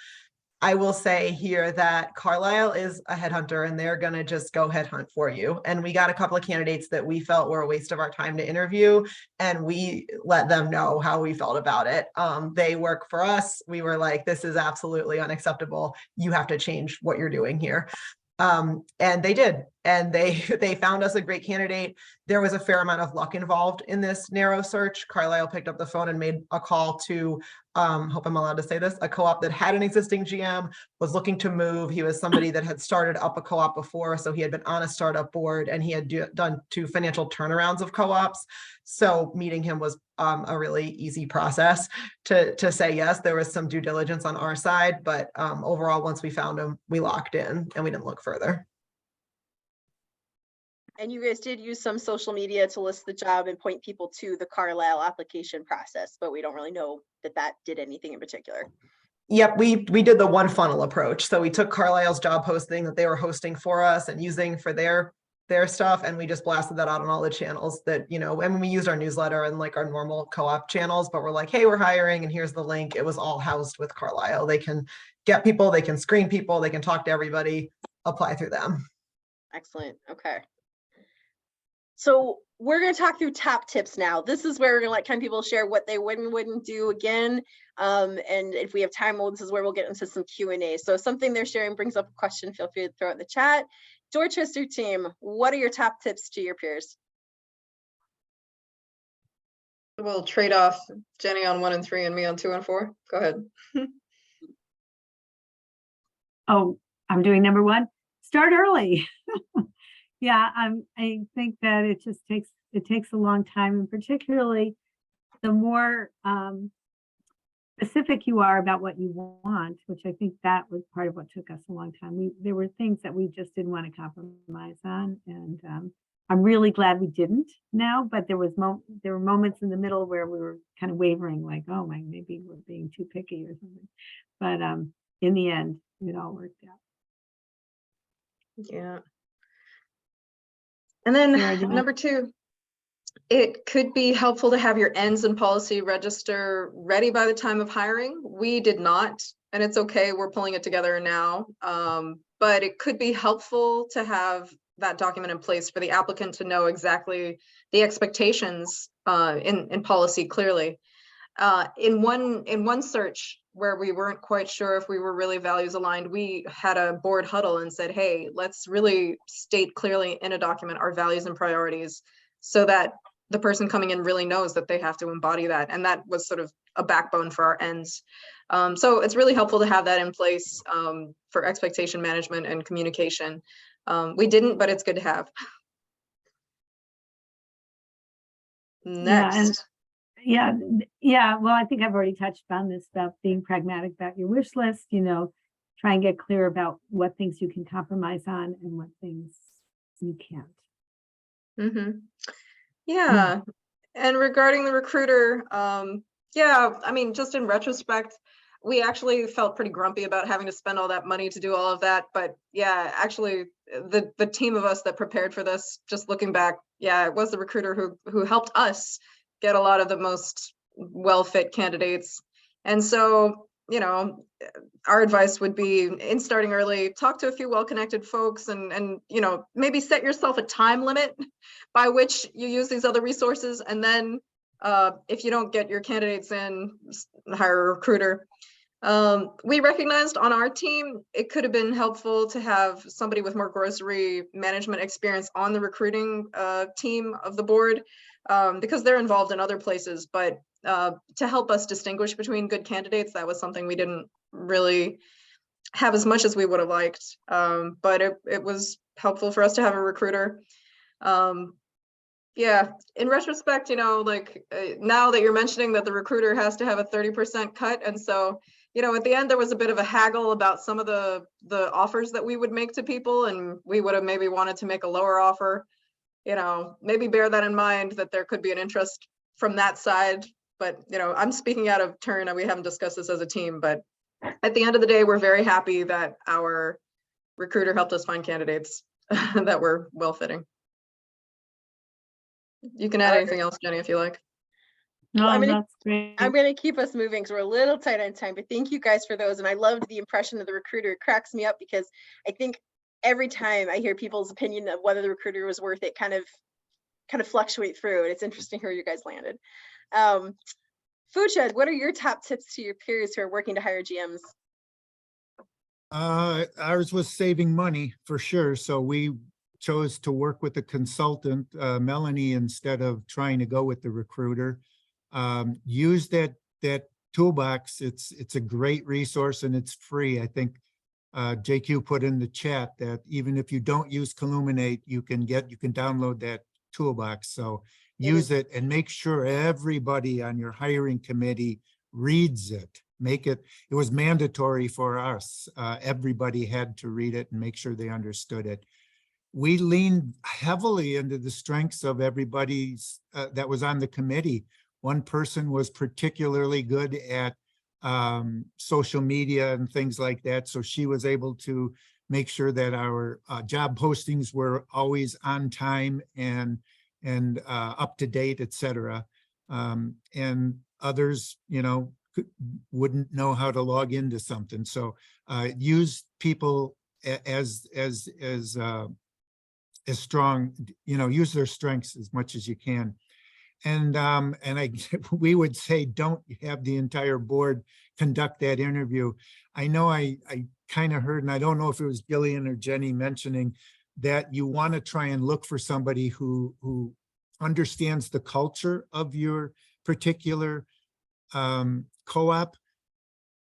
I will say here that Carlisle is a headhunter and they're going to just go headhunt for you. And we got a couple of candidates that we felt were a waste of our time to interview, and we let them know how we felt about it. They work for us. We were like, this is absolutely unacceptable. You have to change what you're doing here. And they did, and they found us a great candidate. There was a fair amount of luck involved in this narrow search. Carlisle picked up the phone and made a call to, hope I'm allowed to say this, a co-op that had an existing GM, was looking to move. He was somebody that had started up a co-op before, so he had been on a startup board and he had done 2 financial turnarounds of co-ops. So meeting him was a really easy process to say yes. There was some due diligence on our side, but overall, once we found him, we locked in and we didn't look further. And you guys did use some social media to list the job and point people to the Carlisle application process, but we don't really know that did anything in particular. Yep, we did the one funnel approach. So we took Carlisle's job posting that they were hosting for us and using for their stuff, and we just blasted that out on all the channels that, and we used our newsletter and like our normal co-op channels, but we're like, hey, we're hiring and here's the link. It was all housed with Carlisle. They can get people, they can screen people, they can talk to everybody, apply through them. Excellent. Okay. So we're going to talk through top tips now. This is where we're going to let kind of people share what they would and wouldn't do again. And if we have time, this is where we'll get into some Q&A. So if something they're sharing brings up a question, feel free to throw it in the chat. Dorchester team, what are your top tips to your peers? We'll trade off Jenny on 1 and 3 and me on 2 and 4. Go ahead. Oh, I'm doing number 1. Start early. Yeah, I think that it takes a long time, and particularly the more specific you are about what you want, which I think that was part of what took us a long time. There were things that we just didn't want to compromise on, and I'm really glad we didn't now. But there were moments in the middle where we were kind of wavering, like, oh my, maybe we're being too picky or something. But in the end, it all worked out. Yeah. And then number 2, it could be helpful to have your ends and policy register ready by the time of hiring. We did not, and it's okay, we're pulling it together now. But it could be helpful to have that document in place for the applicant to know exactly the expectations in policy clearly. In one search where we weren't quite sure if we were really values aligned, we had a board huddle and said, hey, let's really state clearly in a document our values and priorities so that the person coming in really knows that they have to embody that. And that was sort of a backbone for our ends. So it's really helpful to have that in place for expectation management and communication. We didn't, but it's good to have. Next. Yeah. Well, I think I've already touched on this about being pragmatic about your wish list, try and get clear about what things you can compromise on and what things you can't. Mm-hmm. Yeah. And regarding the recruiter, yeah, I mean, just in retrospect, we actually felt pretty grumpy about having to spend all that money to do all of that. But yeah, actually, the team of us that prepared for this, just looking back, yeah, it was the recruiter who helped us get a lot of the most well-fit candidates. And so, our advice would be, in starting early, talk to a few well-connected folks and maybe set yourself a time limit by which you use these other resources. And then if you don't get your candidates in, hire a recruiter. We recognized on our team, it could have been helpful to have somebody with more grocery management experience on the recruiting team of the board because they're involved in other places. But to help us distinguish between good candidates, that was something we didn't really have as much as we would have liked. But it was helpful for us to have a recruiter. Yeah, in retrospect, now that you're mentioning that the recruiter has to have a 30% cut, and so at the end there was a bit of a haggle about some of the offers that we would make to people, and we would have maybe wanted to make a lower offer. Maybe bear that in mind, that there could be an interest from that side. But I'm speaking out of turn, and we haven't discussed this as a team, but at the end of the day, we're very happy that our recruiter helped us find candidates that were well-fitting. You can add anything else, Jenny, if you like. No, Well, that's great. I'm going to keep us moving because we're a little tight on time, but thank you guys for those. And I loved the impression of the recruiter. It cracks me up because I think every time I hear people's opinion of whether the recruiter was worth it kind of fluctuate through, and it's interesting where you guys landed. Food Shed, what are your top tips to your peers who are working to hire GMs? Ours was saving money for sure. So we chose to work with a consultant, Melanie, instead of trying to go with the recruiter. Use that toolbox. It's a great resource and it's free. I think JQ put in the chat that even if you don't use Columinate, you can download that toolbox. So use it and make sure everybody on your hiring committee reads it. It was mandatory for us. Everybody had to read it and make sure they understood it. We leaned heavily into the strengths of everybody's that was on the committee. One person was particularly good at social media and things like that. So she was able to make sure that our job postings were always on time and up to date, et cetera. And others, wouldn't know how to log into something. So use people as as strong, use their strengths as much as you can. And we would say, don't have the entire board conduct that interview. I know I kind of heard, and I don't know if it was Gillian or Jenny mentioning that you want to try and look for somebody who understands the culture of your particular co-op.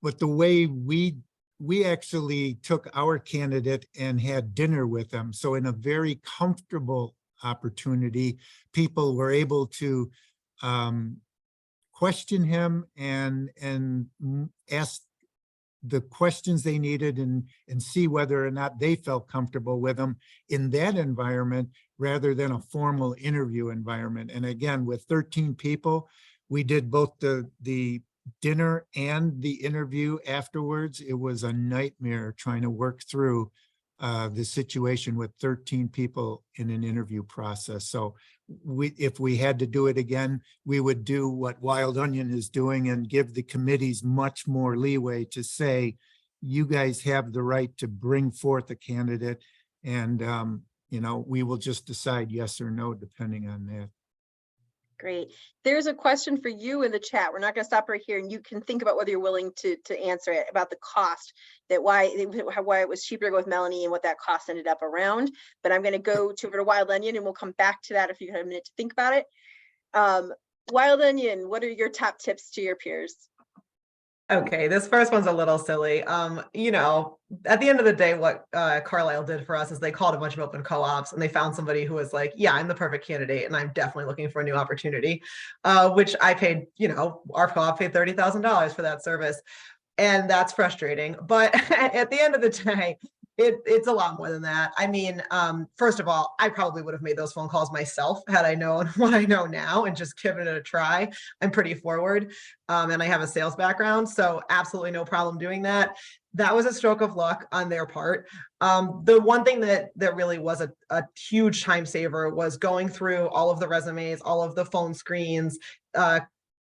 But the way we actually took our candidate and had dinner with them. So in a very comfortable opportunity, people were able to question him and ask the questions they needed and see whether or not they felt comfortable with them in that environment rather than a formal interview environment. And again, with 13 people, we did both the dinner and the interview afterwards. It was a nightmare trying to work through the situation with 13 people in an interview process. So if we had to do it again, we would do what Wild Onion is doing and give the committees much more leeway to say, you guys have the right to bring forth a candidate, and we will just decide yes or no depending on that. Great. There's a question for you in the chat. We're not going to stop right here, and you can think about whether you're willing to answer it about the cost, that why it was cheaper to go with Melanie and what that cost ended up around. But I'm going to go to Wild Onion, and we'll come back to that if you have a minute to think about it. Wild Onion, what are your top tips to your peers? Okay, this first one's a little silly. At the end of the day, what Carlisle did for us is they called a bunch of open co-ops and they found somebody who was like, yeah, I'm the perfect candidate and I'm definitely looking for a new opportunity, which I paid, our co-op paid $30,000 for that service. And that's frustrating. But at the end of the day, it's a lot more than that. I mean, first of all, I probably would have made those phone calls myself had I known what I know now and just given it a try. I'm pretty forward, and I have a sales background, so absolutely no problem doing that. That was a stroke of luck on their part. The one thing that really was a huge time saver was going through all of the resumes, all of the phone screens.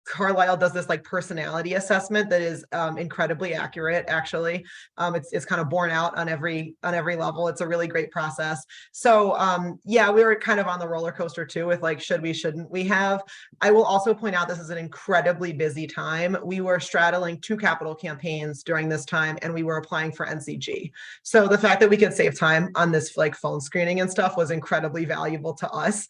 Carlisle does this like personality assessment that is incredibly accurate. Actually, it's kind of borne out on every level. It's a really great process. So yeah, we were kind of on the roller coaster too with like, should we, shouldn't we have? I will also point out this is an incredibly busy time. We were straddling 2 capital campaigns during this time, and we were applying for NCG. So the fact that we could save time on this like phone screening and stuff was incredibly valuable to us.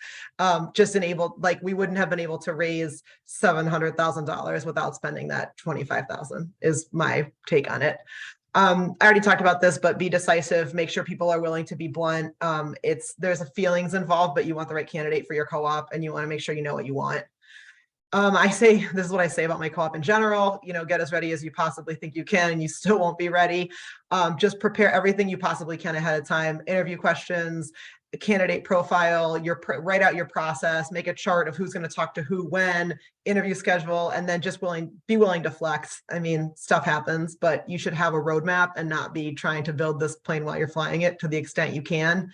Just enabled, like, we wouldn't have been able to raise $700,000 without spending that $25,000 is my take on it. I already talked about this, but be decisive, make sure people are willing to be blunt. There's a feelings involved, but you want the right candidate for your co-op and you want to make sure you know what you want. This is what I say about my co-op in general, get as ready as you possibly think you can, and you still won't be ready. Just prepare everything you possibly can ahead of time, interview questions, candidate profile, write out your process, make a chart of who's going to talk to who, when, interview schedule, and then just be willing to flex. I mean, stuff happens, but you should have a roadmap and not be trying to build this plane while you're flying it to the extent you can.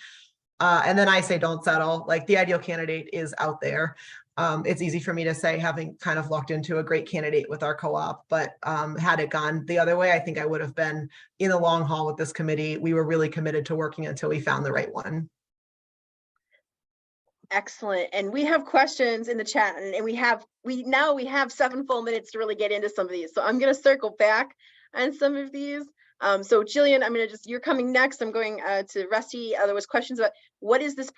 And then I say, don't settle. Like, the ideal candidate is out there. It's easy for me to say, having kind of locked into a great candidate with our co-op, but had it gone the other way, I think I would have been in the long haul with this committee. We were really committed to working until we found the right one. Excellent. And we have questions in the chat, and we have 7 full minutes to really get into some of these. So I'm going to circle back on some of these. So Jillian, you're coming next. I'm going to Rusty. There was questions about what's this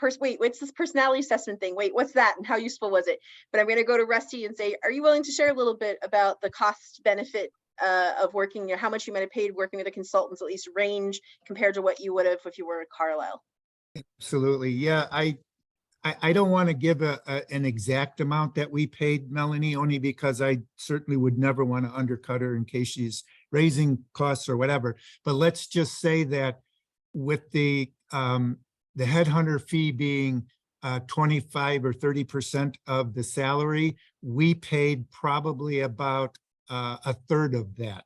personality assessment thing? Wait, what's that? And how useful was it? But I'm going to go to Rusty and say, are you willing to share a little bit about the cost benefit of working, how much you might have paid working with the consultants, at least range compared to what you would have if you were at Carlisle? Absolutely. Yeah, I don't want to give an exact amount that we paid Melanie, only because I certainly would never want to undercut her in case she's raising costs or whatever. But let's just say that with the headhunter fee being 25 or 30% of the salary, we paid probably about a third of that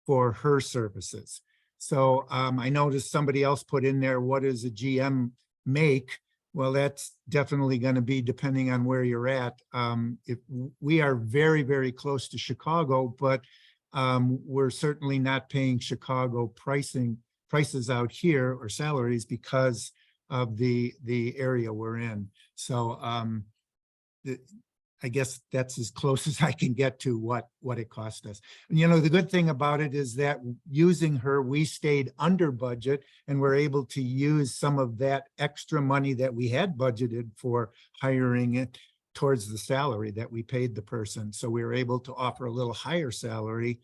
for her services. So I noticed somebody else put in there, what does a GM make? Well, that's definitely going to be depending on where you're at. If we are very, very close to Chicago, but we're certainly not paying Chicago prices out here or salaries because of the area we're in. So I guess that's as close as I can get to what it cost us. And, you know, the good thing about it is that using her, we stayed under budget and we're able to use some of that extra money that we had budgeted for hiring it towards the salary that we paid the person. So we were able to offer a little higher salary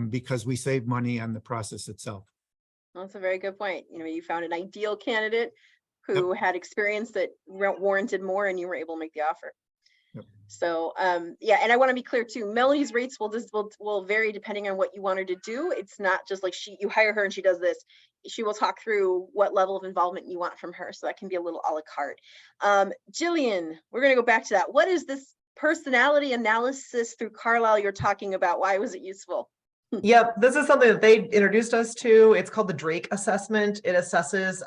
because we saved money on the process itself. That's a very good point. You know, you found an ideal candidate who had experience that warranted more, and you were able to make the offer. Yep. So yeah, and I want to be clear too, Melanie's rates will vary depending on what you want her to do. It's not just like you hire her and she does this. She will talk through what level of involvement you want from her. So that can be a little a la carte. Jillian, we're going to go back to that. What is this personality analysis through Carlisle you're talking about? Why was it useful? Yep, this is something that they introduced us to. It's called the Drake assessment. It assesses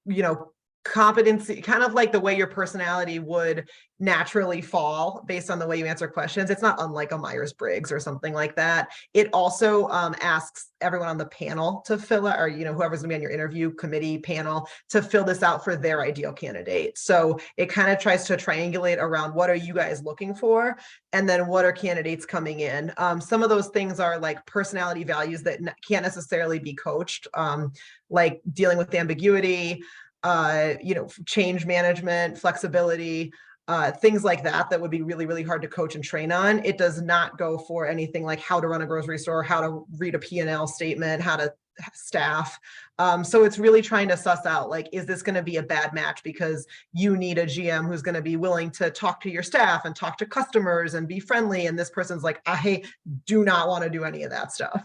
you know, competency, kind of like the way your personality would naturally fall based on the way you answer questions. It's not unlike a Myers-Briggs or something like that. It also asks everyone on the panel to fill out, or, you know, whoever's gonna be on your interview committee panel to fill this out for their ideal candidate. So it kind of tries to triangulate around what are you guys looking for, and then what are candidates coming in. Some of those things are like personality values that can't necessarily be coached, like dealing with ambiguity, you know, change management, flexibility, things like that, that would be really, really hard to coach and train on. It does not go for anything like how to run a grocery store, how to read a P&L statement, how to staff. So it's really trying to suss out, like, is this going to be a bad match because you need a GM who's going to be willing to talk to your staff and talk to customers and be friendly, and this person's like, I do not want to do any of that stuff.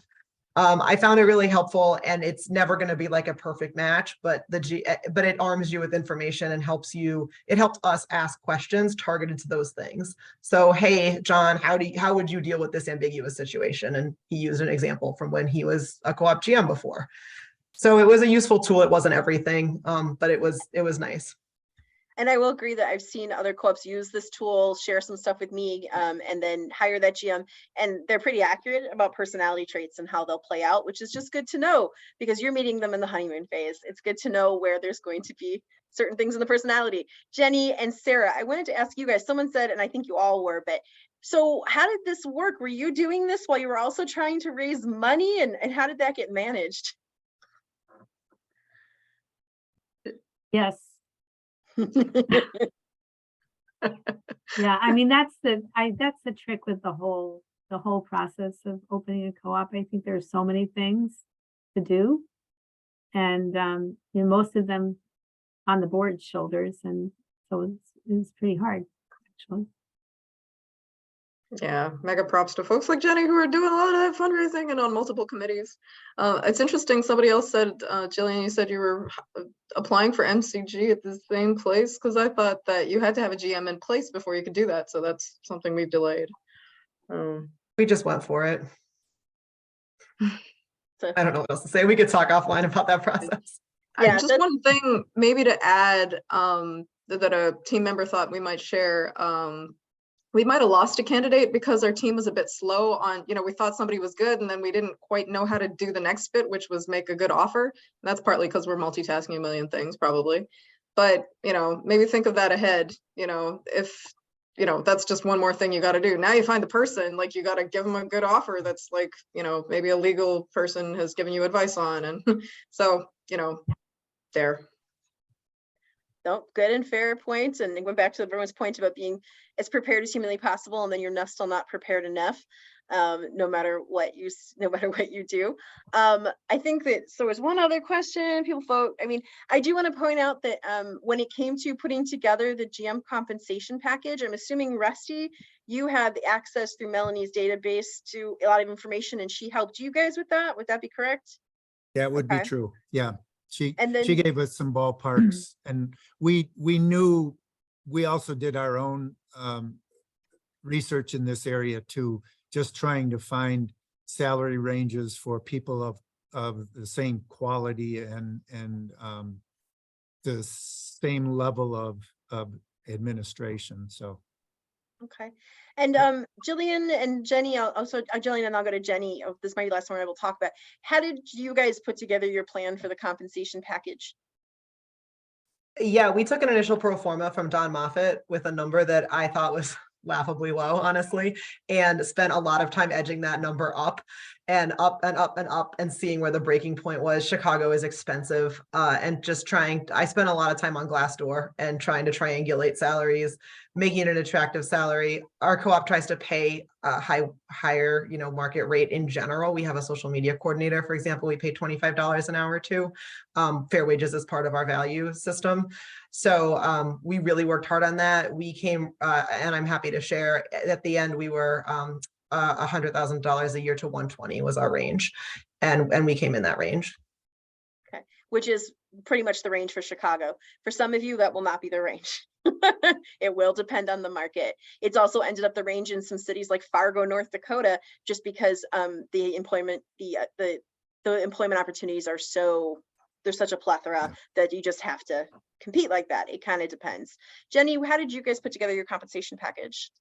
I found it really helpful, and it's never going to be like a perfect match, but but it arms you with information and helps you. It helped us ask questions targeted to those things. So, hey, John, how would you deal with this ambiguous situation? And he used an example from when he was a co-op GM before. So it was a useful tool. It wasn't everything, but it was nice. And I will agree that I've seen other co-ops use this tool, share some stuff with me, and then hire that GM. And they're pretty accurate about personality traits and how they'll play out, which is just good to know because you're meeting them in the honeymoon phase. It's good to know where there's going to be certain things in the personality. Jenny and Sarah, I wanted to ask you guys, someone said, and I think you all were, but so how did this work? Were you doing this while you were also trying to raise money, and how did that get managed? Yes. Yeah, I mean, that's the trick with the whole process of opening a co-op. I think there's so many things to do, and you know, most of them on the board's shoulders, and so it's pretty hard actually. Yeah, mega props to folks like Jenny who are doing a lot of fundraising and on multiple committees. It's interesting, somebody else said, Jillian, you said you were applying for MCG at the same place, because I thought that you had to have a GM in place before you could do that. So that's something we've delayed. We just went for it. So, I don't know what else to say. We could talk offline about that process. Yeah, just one thing maybe to add that a team member thought we might share. We might have lost a candidate because our team was a bit slow on, you know, we thought somebody was good and then we didn't quite know how to do the next bit, which was make a good offer. And that's partly because we're multitasking a million things probably. But, you know, maybe think of that ahead, you know, if, you know, that's just one more thing you got to do. Now you find the person, like you got to give them a good offer that's like, you know, maybe a legal person has given you advice on. And so, you know, there. No, good and fair points. And going back to everyone's point about being as prepared as humanly possible, and then you're still not prepared enough, no matter what you do. I think that, so there's one other question people vote. I mean, I do want to point out that when it came to putting together the GM compensation package, I'm assuming Rusty, you had the access through Melanie's database to a lot of information, and she helped you guys with that. Would that be correct? That would be Okay. true. Yeah. She then- gave us some ballparks, and we knew, we also did our own research in this area too, just trying to find salary ranges for people of the same quality and the same level of administration. So. Okay. And Jillian and Jenny, Jillian, and I'll go to Jenny. This might be the last one I will talk about. How did you guys put together your plan for the compensation package? Yeah, we took an initial pro forma from Don Moffat with a number that I thought was laughably low, honestly, and spent a lot of time edging that number up and up and up and up and seeing where the breaking point was. Chicago is expensive, and just I spent a lot of time on Glassdoor and trying to triangulate salaries, making it an attractive salary. Our co-op tries to pay a higher, market rate in general. We have a social media coordinator, for example, we pay $25 an hour to. Fair wages is part of our value system. So we really worked hard on that. We came, and I'm happy to share, at the end, we were $100,000 a year to 120 was our range. And we came in that range. Okay, which is pretty much the range for Chicago. For some of you, that will not be the range. It will depend on the market. It's also ended up the range in some cities like Fargo, North Dakota, just because the employment opportunities are there's such a plethora that you just have to compete like that. It kind of depends. Jenny, how did you guys put together your compensation package?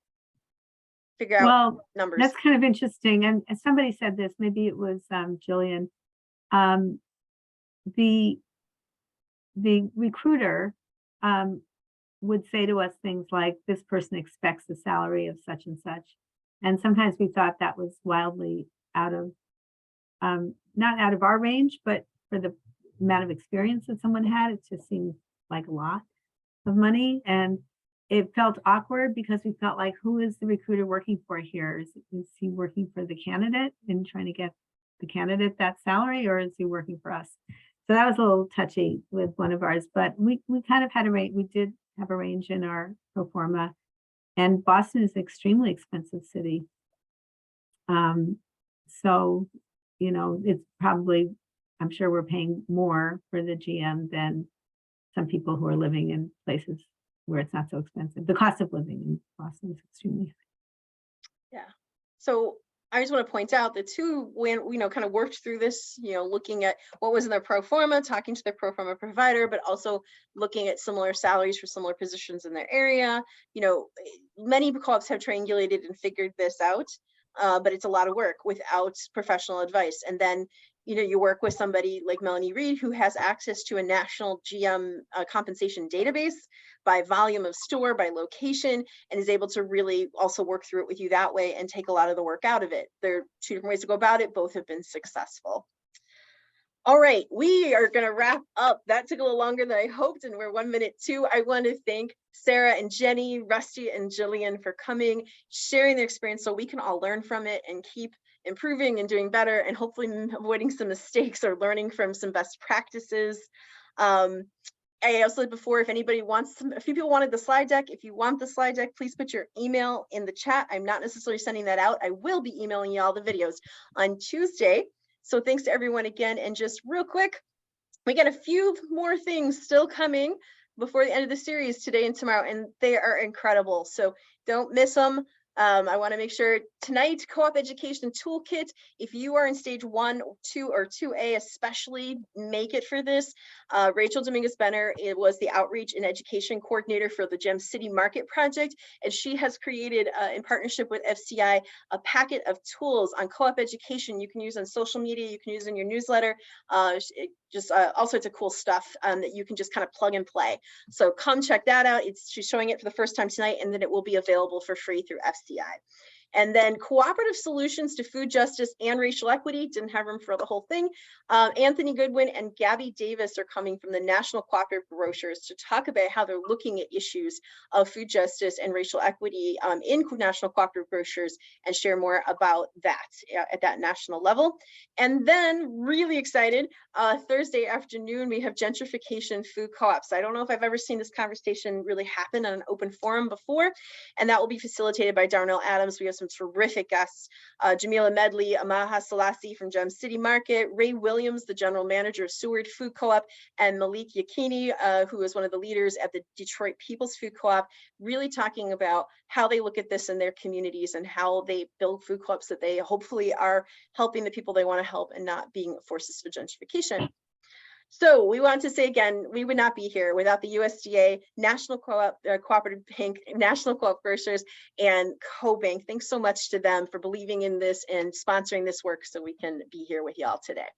Figure out numbers. That's kind of interesting. And somebody said this, maybe it was Jillian. The recruiter would say to us things like, this person expects a salary of such and such. And sometimes we thought that was wildly out of, not out of our range, but for the amount of experience that someone had, it just seemed like a lot of money. And it felt awkward because we felt like, who is the recruiter working for here? Is he working for the candidate and trying to get the candidate that salary, or is he working for us? So that was a little touchy with one of ours, but we kind of had a range. We did have a range in our pro forma, and Boston is an extremely expensive city. So, it's probably, I'm sure we're paying more for the GM than some people who are living in places where it's not so expensive. The cost of living in Boston is extremely high. Yeah. So I just want to point out the two, when we kind of worked through this, looking at what was in their pro forma, talking to the pro forma provider, but also looking at similar salaries for similar positions in their area. Many co-ops have triangulated and figured this out, but it's a lot of work without professional advice. And then you work with somebody like Melanie Reed, who has access to a national GM compensation database by volume of store, by location, and is able to really also work through it with you that way and take a lot of the work out of it. There are two different ways to go about it. Both have been successful. All right, we are going to wrap up. That took a little longer than I hoped, and we're 1 minute too. I want to thank Sarah and Jenny, Rusty and Jillian for coming, sharing their experience so we can all learn from it and keep improving and doing better, and hopefully avoiding some mistakes or learning from some best practices. I also said before, if anybody wants, a few people wanted the slide deck. If you want the slide deck, please put your email in the chat. I'm not necessarily sending that out. I will be emailing you all the videos on Tuesday. So thanks to everyone again. And just real quick, we got a few more things still coming before the end of the series today and tomorrow, and they are incredible. So don't miss them. I want to make sure tonight, Co-op Education Toolkit, if you are in stage 1, 2, or 2A, especially make it for this. Rachel Dominguez-Benner was the outreach and education coordinator for the Gem City Market Project, and she has created, in partnership with FCI, a packet of tools on co-op education you can use on social media, you can use in your newsletter, all sorts of cool stuff that you can just kind of plug and play. So come check that out. She's showing it for the first time tonight, and then it will be available for free through FCI. And then cooperative solutions to food justice and racial equity. Didn't have room for the whole thing. Anthony Goodwin and Gabby Davis are coming from the National Cooperative Grocers to talk about how they're looking at issues of food justice and racial equity in National Cooperative Grocers, and share more about that at that national level. And then really excited, Thursday afternoon, we have gentrification food co-ops. I don't know if I've ever seen this conversation really happen on an open forum before, and that will be facilitated by Darnell Adams. We have some terrific guests, Jamila Medley, Amaha Selassie from Gem City Market, Ray Williams, the general manager of Seward Food Co-op, and Malik Yakini, who is one of the leaders at the Detroit People's Food Co-op, really talking about how they look at this in their communities and how they build food co-ops that they hopefully are helping the people they want to help and not being forces for gentrification. So we want to say again, we would not be here without the USDA, National Co-op, Cooperative Bank, National Co-op Grocers, and CoBank. Thanks so much to them for believing in this and sponsoring this work so we can be here with y'all today.